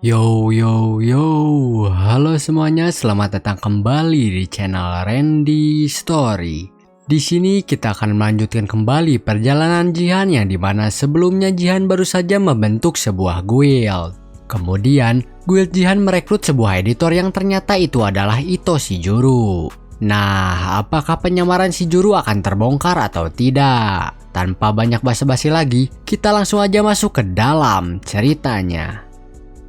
Yo, halo semuanya, selamat datang kembali di channel Randy Story. Di sini kita akan melanjutkan kembali perjalanan Jihan yang dimana sebelumnya Jihan baru saja membentuk sebuah guild. Kemudian, guild Jihan merekrut sebuah editor yang ternyata itu adalah Ito Shijuru. Nah, apakah penyamaran Shijuru akan terbongkar atau tidak? Tanpa banyak basa-basi lagi, kita langsung aja masuk ke dalam ceritanya.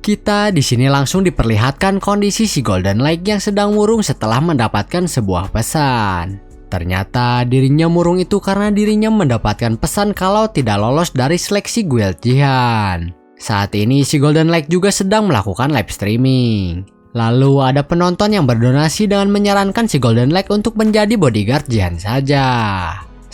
Kita di sini langsung diperlihatkan kondisi si Golden Lake yang sedang murung setelah mendapatkan sebuah pesan. Ternyata dirinya murung itu karena dirinya mendapatkan pesan kalau tidak lolos dari seleksi guild Jihan. Saat ini si Golden Lake juga sedang melakukan live streaming. Lalu ada penonton yang berdonasi dengan menyarankan si Golden Lake untuk menjadi bodyguard Jihan saja.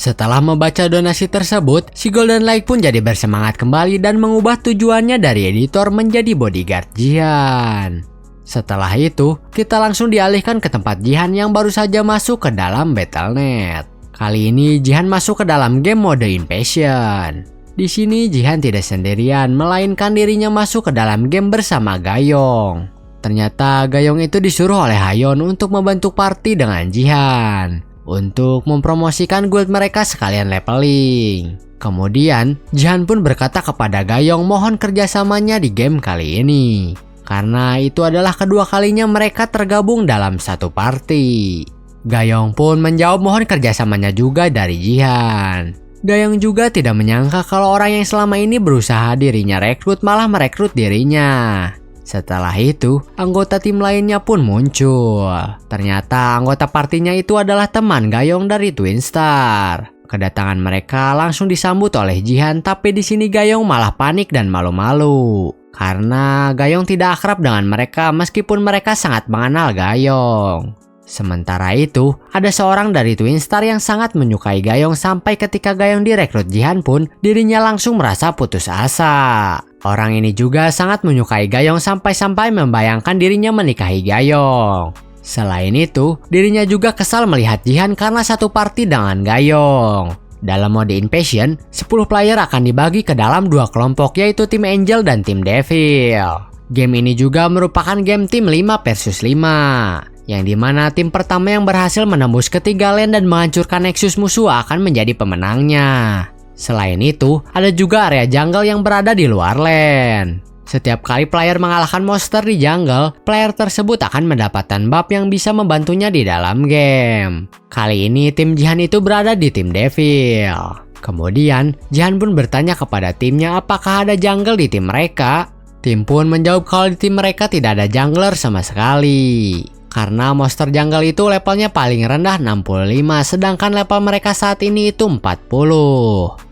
Setelah membaca donasi tersebut, si Golden Lake pun jadi bersemangat kembali dan mengubah tujuannya dari editor menjadi bodyguard Jihan. Setelah itu, kita langsung dialihkan ke tempat Jihan yang baru saja masuk ke dalam Battle.net. Kali ini Jihan masuk ke dalam game mode Invasion. Di sini Jihan tidak sendirian, melainkan dirinya masuk ke dalam game bersama Gayong. Ternyata Gayong itu disuruh oleh Hayon untuk membentuk party dengan Jihan untuk mempromosikan guild mereka sekalian leveling. Kemudian, Jihan pun berkata kepada Gayong mohon kerjasamanya di game kali ini. Karena itu adalah kedua kalinya mereka tergabung dalam satu party. Gayong pun menjawab mohon kerjasamanya juga dari Jihan. Gayong juga tidak menyangka kalau orang yang selama ini berusaha dirinya rekrut malah merekrut dirinya. Setelah itu, anggota tim lainnya pun muncul. Ternyata anggota partinya itu adalah teman Gayong dari Twin Star. Kedatangan mereka langsung disambut oleh Jihan, tapi di sini Gayong malah panik dan malu-malu. Karena Gayong tidak akrab dengan mereka meskipun mereka sangat mengenal Gayong. Sementara itu, ada seorang dari Twin Star yang sangat menyukai Gayong sampai ketika Gayong direkrut Jihan pun, dirinya langsung merasa putus asa. Orang ini juga sangat menyukai Gayong sampai-sampai membayangkan dirinya menikahi Gayong. Selain itu, dirinya juga kesal melihat Jihan karena satu party dengan Gayong. Dalam mode Invasion, 10 player akan dibagi ke dalam dua kelompok yaitu tim Angel dan tim Devil. Game ini juga merupakan game tim 5 versus 5. Yang dimana tim pertama yang berhasil menembus ketiga lane dan menghancurkan Nexus musuh akan menjadi pemenangnya. Selain itu, ada juga area jungle yang berada di luar lane. Setiap kali player mengalahkan monster di jungle, player tersebut akan mendapatkan buff yang bisa membantunya di dalam game. Kali ini tim Jihan itu berada di tim Devil. Kemudian, Jihan pun bertanya kepada timnya apakah ada jungle di tim mereka. Tim pun menjawab kalau di tim mereka tidak ada jungler sama sekali. Karena monster jungle itu levelnya paling rendah 65, sedangkan level mereka saat ini itu 40.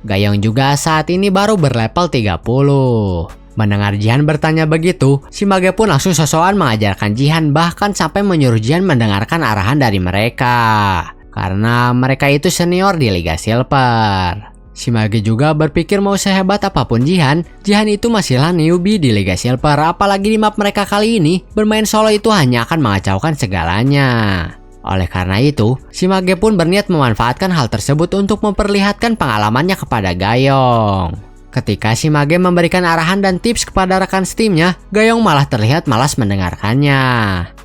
Gayong juga saat ini baru berlevel 30. Mendengar Jihan bertanya begitu, si Mage pun langsung sosokan mengajarkan Jihan bahkan sampai menyuruh Jihan mendengarkan arahan dari mereka. Karena mereka itu senior di Liga Silver. Si Mage juga berpikir mau sehebat apapun Jihan itu masihlah newbie di Liga Silver, apalagi di map mereka kali ini, bermain solo itu hanya akan mengacaukan segalanya. Oleh karena itu, si Mage pun berniat memanfaatkan hal tersebut untuk memperlihatkan pengalamannya kepada Gayong. Ketika si Mage memberikan arahan dan tips kepada rekan steamnya, Gayong malah terlihat malas mendengarkannya.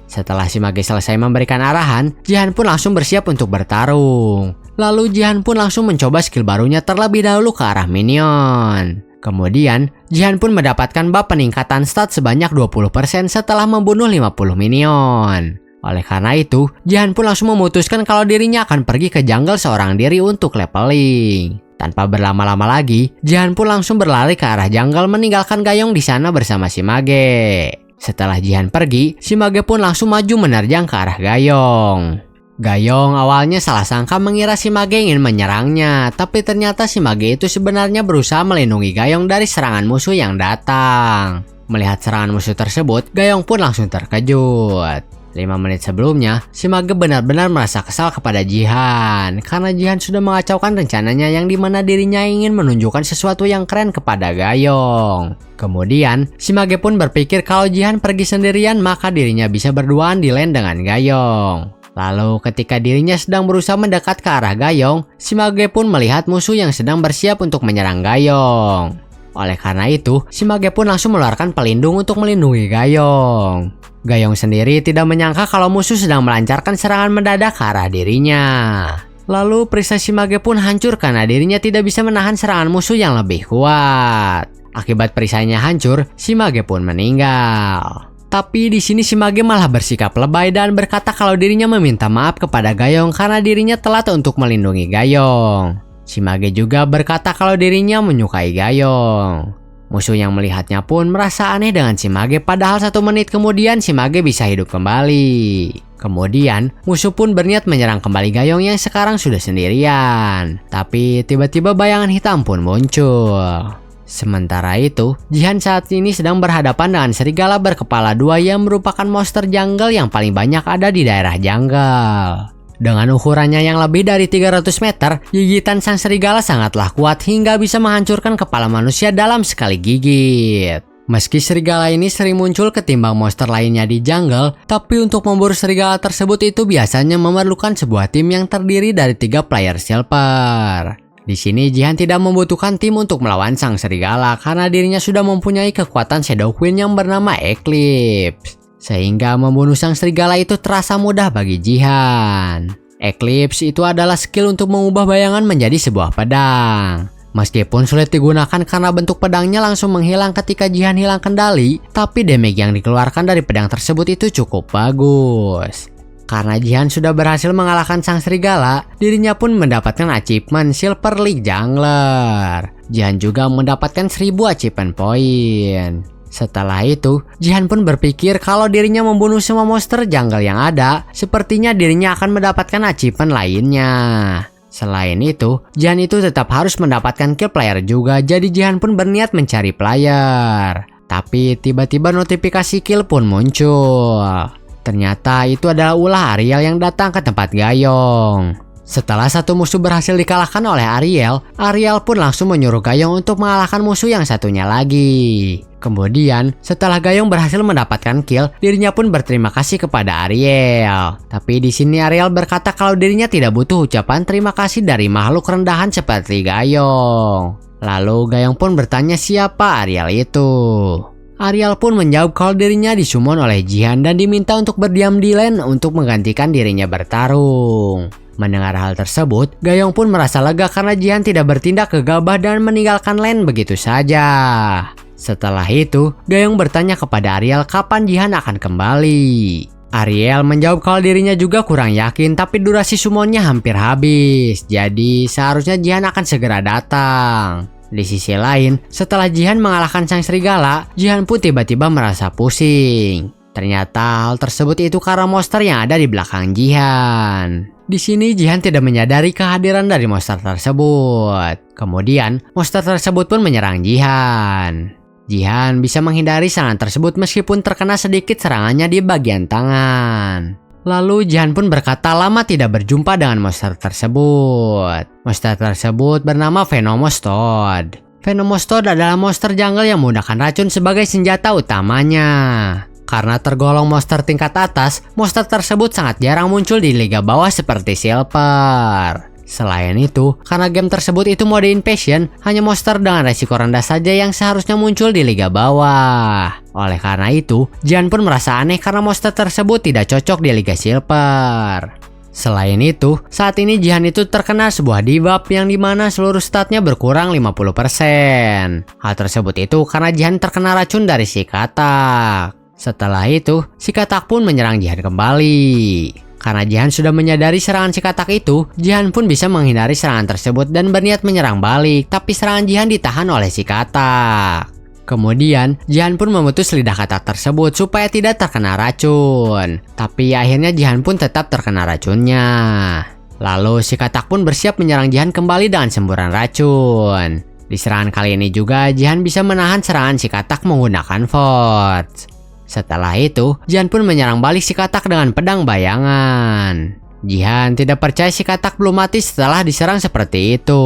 Setelah si Mage selesai memberikan arahan, Jihan pun langsung bersiap untuk bertarung. Lalu Jihan pun langsung mencoba skill barunya terlebih dahulu ke arah minion. Kemudian, Jihan pun mendapatkan buff peningkatan stat sebanyak 20% setelah membunuh 50 minion. Oleh karena itu, Jihan pun langsung memutuskan kalau dirinya akan pergi ke jungle seorang diri untuk leveling. Tanpa berlama-lama lagi, Jihan pun langsung berlari ke arah jungle meninggalkan Gayong di sana bersama si Mage. Setelah Jihan pergi, si Mage pun langsung maju menerjang ke arah Gayong. Gayong awalnya salah sangka mengira si Mage ingin menyerangnya, tapi ternyata si Mage itu sebenarnya berusaha melindungi Gayong dari serangan musuh yang datang. Melihat serangan musuh tersebut, Gayong pun langsung terkejut. 5 menit sebelumnya, si Mage benar-benar merasa kesal kepada Jihan karena Jihan sudah mengacaukan rencananya yang dimana dirinya ingin menunjukkan sesuatu yang keren kepada Gayong. Kemudian, si Mage pun berpikir kalau Jihan pergi sendirian maka dirinya bisa berduaan di lane dengan Gayong. Lalu ketika dirinya sedang berusaha mendekat ke arah Gayong, si Mage pun melihat musuh yang sedang bersiap untuk menyerang Gayong. Oleh karena itu, Shimage pun langsung mengeluarkan pelindung untuk melindungi Gayong. Gayong sendiri tidak menyangka kalau musuh sedang melancarkan serangan mendadak ke arah dirinya. Lalu perisai Shimage pun hancur karena dirinya tidak bisa menahan serangan musuh yang lebih kuat. Akibat perisainya hancur, Shimage pun meninggal. Tapi di sini Shimage malah bersikap lebay dan berkata kalau dirinya meminta maaf kepada Gayong karena dirinya telat untuk melindungi Gayong. Shimage juga berkata kalau dirinya menyukai Gayong. Musuh yang melihatnya pun merasa aneh dengan Shimage, padahal 1 menit kemudian Shimage bisa hidup kembali. Kemudian musuh pun berniat menyerang kembali Gayong yang sekarang sudah sendirian. Tapi tiba-tiba bayangan hitam pun muncul. Sementara itu, Jihan saat ini sedang berhadapan dengan serigala berkepala 2 yang merupakan monster jungle yang paling banyak ada di daerah jungle. Dengan ukurannya yang lebih dari 300 meter, gigitan sang serigala sangatlah kuat hingga bisa menghancurkan kepala manusia dalam sekali gigit. Meski serigala ini sering muncul ketimbang monster lainnya di jungle, tapi untuk memburu serigala tersebut itu biasanya memerlukan sebuah tim yang terdiri dari 3 player silver. Di sini Jihan tidak membutuhkan tim untuk melawan sang serigala karena dirinya sudah mempunyai kekuatan Shadow Queen yang bernama Eclipse. Sehingga membunuh sang serigala itu terasa mudah bagi Jihan. Eclipse itu adalah skill untuk mengubah bayangan menjadi sebuah pedang. Meskipun sulit digunakan karena bentuk pedangnya langsung menghilang ketika Jihan hilang kendali, tapi damage yang dikeluarkan dari pedang tersebut itu cukup bagus. Karena Jihan sudah berhasil mengalahkan sang serigala, dirinya pun mendapatkan achievement Silver League Jungler. Jihan juga mendapatkan 1000 achievement point. Setelah itu, Jihan pun berpikir kalau dirinya membunuh semua monster jungle yang ada, sepertinya dirinya akan mendapatkan achievement lainnya. Selain itu, Jihan itu tetap harus mendapatkan kill player juga, jadi Jihan pun berniat mencari player. Tapi tiba-tiba notifikasi kill pun muncul. Ternyata itu adalah ulah Ariel yang datang ke tempat Gayong. Setelah 1 musuh berhasil dikalahkan oleh Ariel, Ariel pun langsung menyuruh Gayong untuk mengalahkan musuh yang satunya lagi. Kemudian, setelah Gayong berhasil mendapatkan kill, dirinya pun berterima kasih kepada Ariel. Tapi di sini Ariel berkata kalau dirinya tidak butuh ucapan terima kasih dari makhluk rendahan seperti Gayong. Lalu Gayong pun bertanya siapa Ariel itu. Ariel pun menjawab kalau dirinya disummon oleh Jihan dan diminta untuk berdiam di lane untuk menggantikan dirinya bertarung. Mendengar hal tersebut, Gayong pun merasa lega karena Jihan tidak bertindak gegabah dan meninggalkan lane begitu saja. Setelah itu, Gayong bertanya kepada Ariel kapan Jihan akan kembali. Ariel menjawab kalau dirinya juga kurang yakin tapi durasi summonnya hampir habis, jadi seharusnya Jihan akan segera datang. Di sisi lain, setelah Jihan mengalahkan sang serigala, Jihan pun tiba-tiba merasa pusing. Ternyata hal tersebut itu karena monster yang ada di belakang Jihan. Di sini Jihan tidak menyadari kehadiran dari monster tersebut. Kemudian, monster tersebut pun menyerang Jihan. Jihan bisa menghindari serangan tersebut meskipun terkena sedikit serangannya di bagian tangan. Lalu Jihan pun berkata lama tidak berjumpa dengan monster tersebut. Monster tersebut bernama Venomostod. Venomostod adalah monster jungle yang menggunakan racun sebagai senjata utamanya. Karena tergolong monster tingkat atas, monster tersebut sangat jarang muncul di liga bawah seperti Silver. Selain itu, karena game tersebut itu mode invasion, hanya monster dengan resiko rendah saja yang seharusnya muncul di liga bawah. Oleh karena itu, Jihan pun merasa aneh karena monster tersebut tidak cocok di liga Silver. Selain itu, saat ini Jihan itu terkena sebuah debuff yang dimana seluruh statnya berkurang 50%. Hal tersebut itu karena Jihan terkena racun dari si katak. Setelah itu, si katak pun menyerang Jihan kembali. Karena Jihan sudah menyadari serangan si katak itu, Jihan pun bisa menghindari serangan tersebut dan berniat menyerang balik, tapi serangan Jihan ditahan oleh si katak. Kemudian, Jihan pun memutus lidah katak tersebut supaya tidak terkena racun. Tapi akhirnya Jihan pun tetap terkena racunnya. Lalu si katak pun bersiap menyerang Jihan kembali dengan semburan racun. Di serangan kali ini juga, Jihan bisa menahan serangan si katak menggunakan Force. Setelah itu, Jihan pun menyerang balik si katak dengan pedang bayangan. Jihan tidak percaya si katak belum mati setelah diserang seperti itu.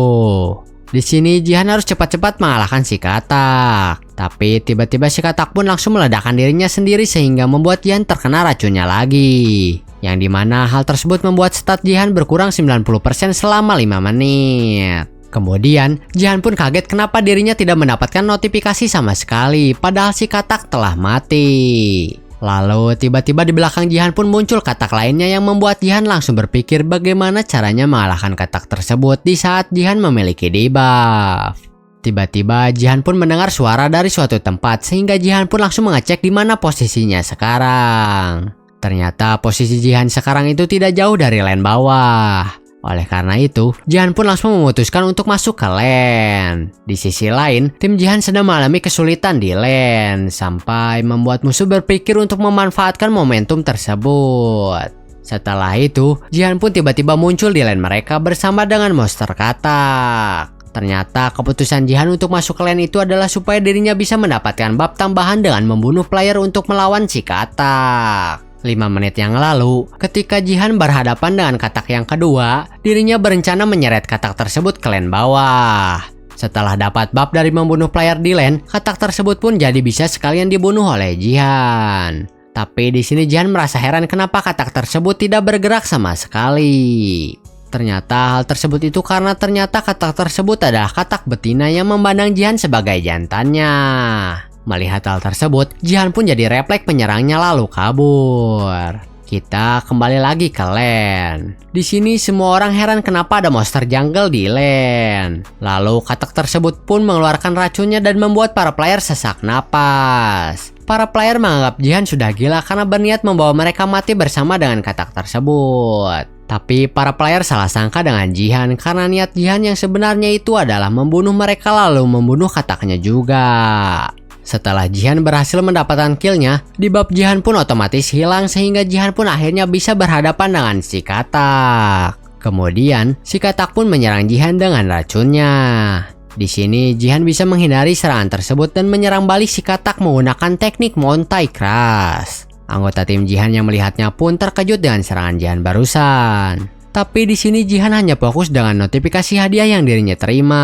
Di sini Jihan harus cepat-cepat mengalahkan si katak. Tapi tiba-tiba si katak pun langsung meledakkan dirinya sendiri sehingga membuat Jihan terkena racunnya lagi. Yang dimana hal tersebut membuat stat Jihan berkurang 90% selama 5 menit. Kemudian, Jihan pun kaget kenapa dirinya tidak mendapatkan notifikasi sama sekali, padahal si katak telah mati. Lalu tiba-tiba di belakang Jihan pun muncul katak lainnya yang membuat Jihan langsung berpikir bagaimana caranya mengalahkan katak tersebut di saat Jihan memiliki debuff. Tiba-tiba Jihan pun mendengar suara dari suatu tempat sehingga Jihan pun langsung mengecek di mana posisinya sekarang. Ternyata posisi Jihan sekarang itu tidak jauh dari lane bawah. Oleh karena itu, Jihan pun langsung memutuskan untuk masuk ke lane. Di sisi lain, tim Jihan sedang mengalami kesulitan di lane sampai membuat musuh berpikir untuk memanfaatkan momentum tersebut. Setelah itu, Jihan pun tiba-tiba muncul di lane mereka bersama dengan monster katak. Ternyata keputusan Jihan untuk masuk ke lane itu adalah supaya dirinya bisa mendapatkan buff tambahan dengan membunuh player untuk melawan si katak. 5 menit yang lalu, ketika Jihan berhadapan dengan katak yang kedua, dirinya berencana menyeret katak tersebut ke lane bawah. Setelah dapat buff dari membunuh player di lane, katak tersebut pun jadi bisa sekalian dibunuh oleh Jihan. Tapi di sini Jihan merasa heran kenapa katak tersebut tidak bergerak sama sekali. Ternyata hal tersebut itu karena ternyata katak tersebut adalah katak betina yang memandang Jihan sebagai jantannya. Melihat hal tersebut, Jihan pun jadi refleks penyerangnya lalu kabur. Kita kembali lagi ke lane. Di sini semua orang heran kenapa ada monster jungle di lane. Lalu katak tersebut pun mengeluarkan racunnya dan membuat para player sesak napas. Para player menganggap Jihan sudah gila karena berniat membawa mereka mati bersama dengan katak tersebut. Tapi para player salah sangka dengan Jihan karena niat Jihan yang sebenarnya itu adalah membunuh mereka lalu membunuh kataknya juga. Setelah Jihan berhasil mendapatkan killnya, debuff Jihan pun otomatis hilang sehingga Jihan pun akhirnya bisa berhadapan dengan si katak. Kemudian, si katak pun menyerang Jihan dengan racunnya. Di sini Jihan bisa menghindari serangan tersebut dan menyerang balik si katak menggunakan teknik Montai Crash. Anggota tim Jihan yang melihatnya pun terkejut dengan serangan Jihan barusan. Tapi di sini Jihan hanya fokus dengan notifikasi hadiah yang dirinya terima.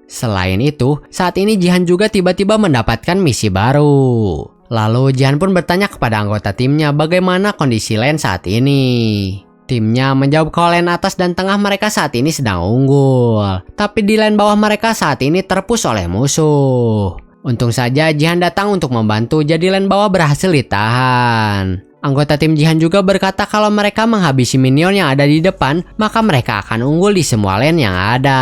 Selain itu, saat ini Jihan juga tiba-tiba mendapatkan misi baru. Lalu Jihan pun bertanya kepada anggota timnya bagaimana kondisi lane saat ini. Timnya menjawab kalau lane atas dan tengah mereka saat ini sedang unggul. Tapi di lane bawah mereka saat ini terpush oleh musuh. Untung saja Jihan datang untuk membantu jadi lane bawah berhasil ditahan. Anggota tim Jihan juga berkata kalau mereka menghabisi minion yang ada di depan, maka mereka akan unggul di semua lane yang ada.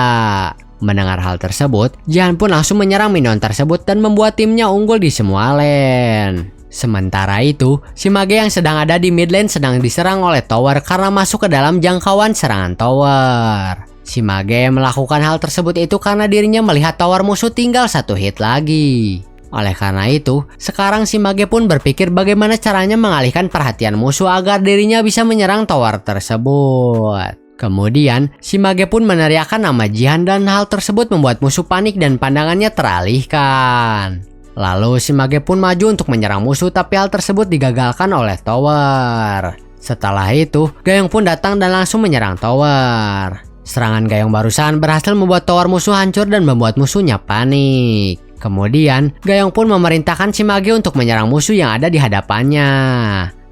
Mendengar hal tersebut, Jihan pun langsung menyerang minion tersebut dan membuat timnya unggul di semua lane. Sementara itu, si mage yang sedang ada di mid lane sedang diserang oleh tower karena masuk ke dalam jangkauan serangan tower. Si mage melakukan hal tersebut itu karena dirinya melihat tower musuh tinggal 1 hit lagi. Oleh karena itu, sekarang si mage pun berpikir bagaimana caranya mengalihkan perhatian musuh agar dirinya bisa menyerang tower tersebut. Kemudian, si mage pun meneriakkan nama Jihan dan hal tersebut membuat musuh panik dan pandangannya teralihkan. Lalu si mage pun maju untuk menyerang musuh tapi hal tersebut digagalkan oleh tower. Setelah itu, Gayong pun datang dan langsung menyerang tower. Serangan Gayong barusan berhasil membuat tower musuh hancur dan membuat musuhnya panik. Kemudian, Gayong pun memerintahkan si mage untuk menyerang musuh yang ada di hadapannya.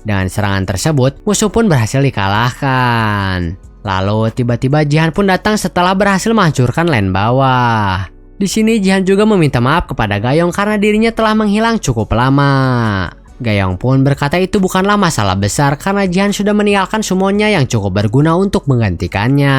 Dengan serangan tersebut, musuh pun berhasil dikalahkan. Lalu tiba-tiba Jihan pun datang setelah berhasil menghancurkan lane bawah. Di sini Jihan juga meminta maaf kepada Gayong karena dirinya telah menghilang cukup lama. Gayong pun berkata itu bukanlah masalah besar karena Jihan sudah meninggalkan semuanya yang cukup berguna untuk menggantikannya.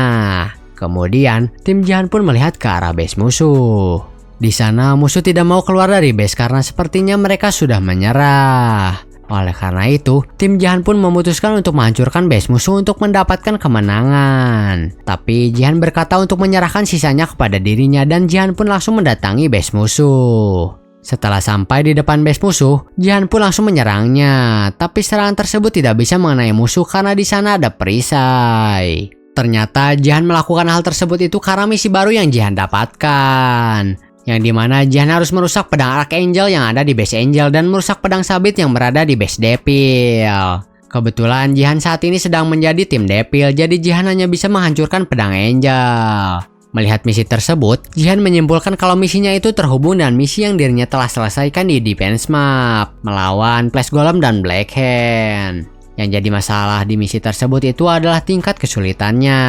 Kemudian, tim Jihan pun melihat ke arah base musuh. Di sana musuh tidak mau keluar dari base karena sepertinya mereka sudah menyerah. Oleh karena itu, tim Jihan pun memutuskan untuk menghancurkan base musuh untuk mendapatkan kemenangan. Tapi Jihan berkata untuk menyerahkan sisanya kepada dirinya dan Jihan pun langsung mendatangi base musuh. Setelah sampai di depan base musuh, Jihan pun langsung menyerangnya. Tapi serangan tersebut tidak bisa mengenai musuh karena di sana ada perisai. Ternyata Jihan melakukan hal tersebut itu karena misi baru yang Jihan dapatkan. Yang dimana Jihan harus merusak pedang Archangel yang ada di base Angel dan merusak pedang sabit yang berada di base Devil. Kebetulan Jihan saat ini sedang menjadi tim Devil, jadi Jihan hanya bisa menghancurkan pedang Angel. Melihat misi tersebut, Jihan menyimpulkan kalau misinya itu terhubung dengan misi yang dirinya telah selesaikan di defense map, melawan Flash Golem dan Black Hand. Yang jadi masalah di misi tersebut itu adalah tingkat kesulitannya.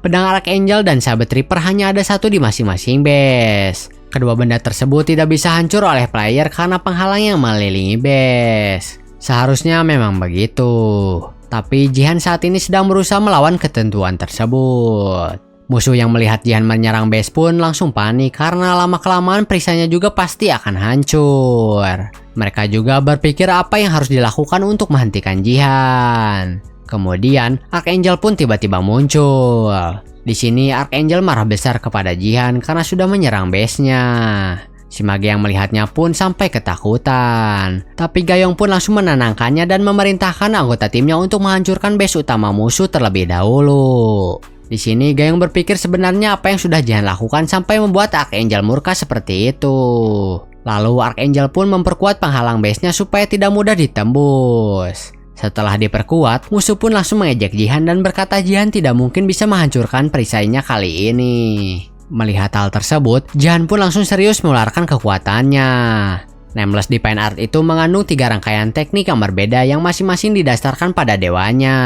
pedang Archangel dan sabet Reaper hanya ada satu di masing-masing base. Kedua benda tersebut tidak bisa hancur oleh player karena penghalang yang mengelilingi base. Seharusnya memang begitu. Tapi Jihan saat ini sedang berusaha melawan ketentuan tersebut. Musuh yang melihat Jihan menyerang base pun langsung panik karena lama-kelamaan perisainya juga pasti akan hancur. Mereka juga berpikir apa yang harus dilakukan untuk menghentikan Jihan. Kemudian Archangel pun tiba-tiba muncul. Di sini Archangel marah besar kepada Jihan karena sudah menyerang base-nya. Si mage yang melihatnya pun sampai ketakutan. Tapi Gayong pun langsung menenangkannya dan memerintahkan anggota timnya untuk menghancurkan base utama musuh terlebih dahulu. Di sini Gayong berpikir sebenarnya apa yang sudah Jihan lakukan sampai membuat Archangel murka seperti itu. Lalu Archangel pun memperkuat penghalang base-nya supaya tidak mudah ditembus. Setelah diperkuat, musuh pun langsung mengejek Jihan dan berkata Jihan tidak mungkin bisa menghancurkan perisainya kali ini. Melihat hal tersebut, Jihan pun langsung serius mengeluarkan kekuatannya. Nameless Divine Art itu mengandung 3 rangkaian teknik yang berbeda yang masing-masing didasarkan pada dewanya.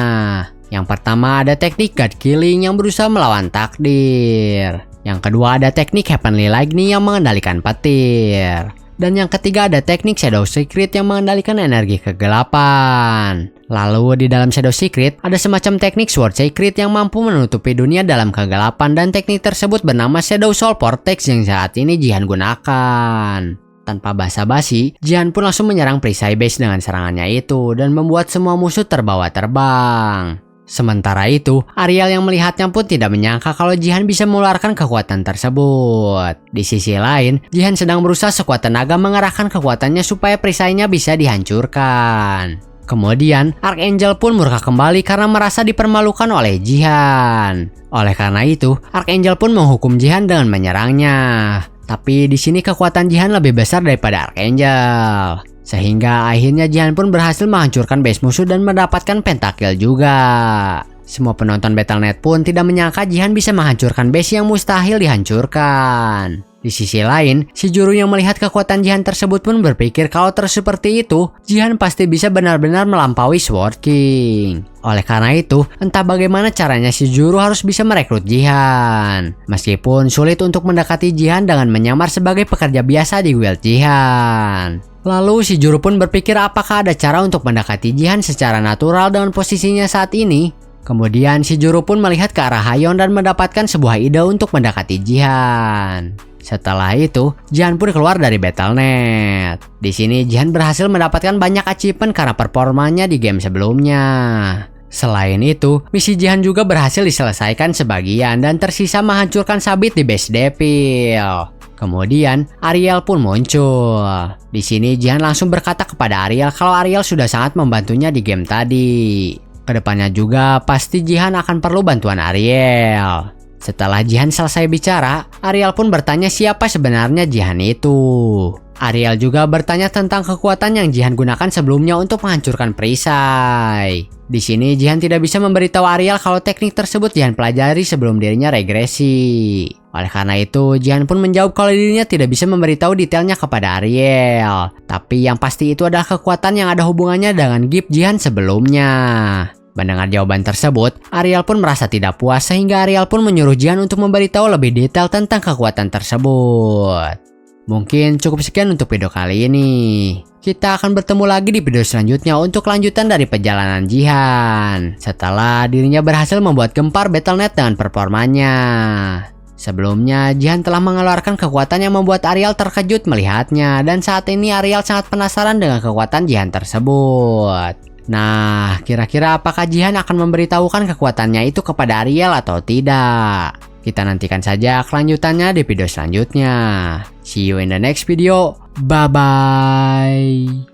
Yang pertama ada teknik God Killing yang berusaha melawan takdir. Yang kedua ada teknik Heavenly Lightning yang mengendalikan petir. Dan yang ketiga ada teknik Shadow Secret yang mengendalikan energi kegelapan. Lalu di dalam Shadow Secret ada semacam teknik Sword Secret yang mampu menutupi dunia dalam kegelapan dan teknik tersebut bernama Shadow Soul Vortex yang saat ini Jihan gunakan. Tanpa basa-basi, Jihan pun langsung menyerang perisai base dengan serangannya itu dan membuat semua musuh terbawa terbang. Sementara itu, Ariel yang melihatnya pun tidak menyangka kalau Jihan bisa mengeluarkan kekuatan tersebut. Di sisi lain, Jihan sedang berusaha sekuat tenaga mengerahkan kekuatannya supaya perisainya bisa dihancurkan. Kemudian, Archangel pun murka kembali karena merasa dipermalukan oleh Jihan. Oleh karena itu, Archangel pun menghukum Jihan dengan menyerangnya. Tapi di sini kekuatan Jihan lebih besar daripada Archangel. Sehingga akhirnya Jihan pun berhasil menghancurkan base musuh dan mendapatkan pentakill juga. Semua penonton Battle.net pun tidak menyangka Jihan bisa menghancurkan base yang mustahil dihancurkan. Di sisi lain, si juru yang melihat kekuatan Jihan tersebut pun berpikir kalau terus seperti itu, Jihan pasti bisa benar-benar melampaui Sword King. Oleh karena itu, entah bagaimana caranya si juru harus bisa merekrut Jihan. Meskipun sulit untuk mendekati Jihan dengan menyamar sebagai pekerja biasa di guild Jihan. Lalu si juru pun berpikir apakah ada cara untuk mendekati Jihan secara natural dengan posisinya saat ini. Kemudian si juru pun melihat ke arah Hayon dan mendapatkan sebuah ide untuk mendekati Jihan. Setelah itu, Jihan pun keluar dari Battle.net. Di sini Jihan berhasil mendapatkan banyak achievement karena performanya di game sebelumnya. Selain itu, misi Jihan juga berhasil diselesaikan sebagian dan tersisa menghancurkan sabit di base Devil. Kemudian Ariel pun muncul. Di sini Jihan langsung berkata kepada Ariel kalau Ariel sudah sangat membantunya di game tadi. Kedepannya juga pasti Jihan akan perlu bantuan Ariel. Setelah Jihan selesai bicara, Ariel pun bertanya siapa sebenarnya Jihan itu. Ariel juga bertanya tentang kekuatan yang Jihan gunakan sebelumnya untuk menghancurkan perisai. Di sini Jihan tidak bisa memberitahu Ariel kalau teknik tersebut Jihan pelajari sebelum dirinya regresi. Oleh karena itu, Jihan pun menjawab kalau dirinya tidak bisa memberitahu detailnya kepada Ariel. Tapi yang pasti itu adalah kekuatan yang ada hubungannya dengan gift Jihan sebelumnya. Mendengar jawaban tersebut, Ariel pun merasa tidak puas sehingga Ariel pun menyuruh Jihan untuk memberitahu lebih detail tentang kekuatan tersebut. Mungkin cukup sekian untuk video kali ini. Kita akan bertemu lagi di video selanjutnya untuk lanjutan dari perjalanan Jihan. Setelah dirinya berhasil membuat gempar Battle.net dengan performanya. Sebelumnya, Jihan telah mengeluarkan kekuatan yang membuat Ariel terkejut melihatnya. Dan saat ini Ariel sangat penasaran dengan kekuatan Jihan tersebut. Nah, kira-kira apakah Jihan akan memberitahukan kekuatannya itu kepada Ariel atau tidak? Kita nantikan saja kelanjutannya di video selanjutnya. See you in the next video. Bye-bye.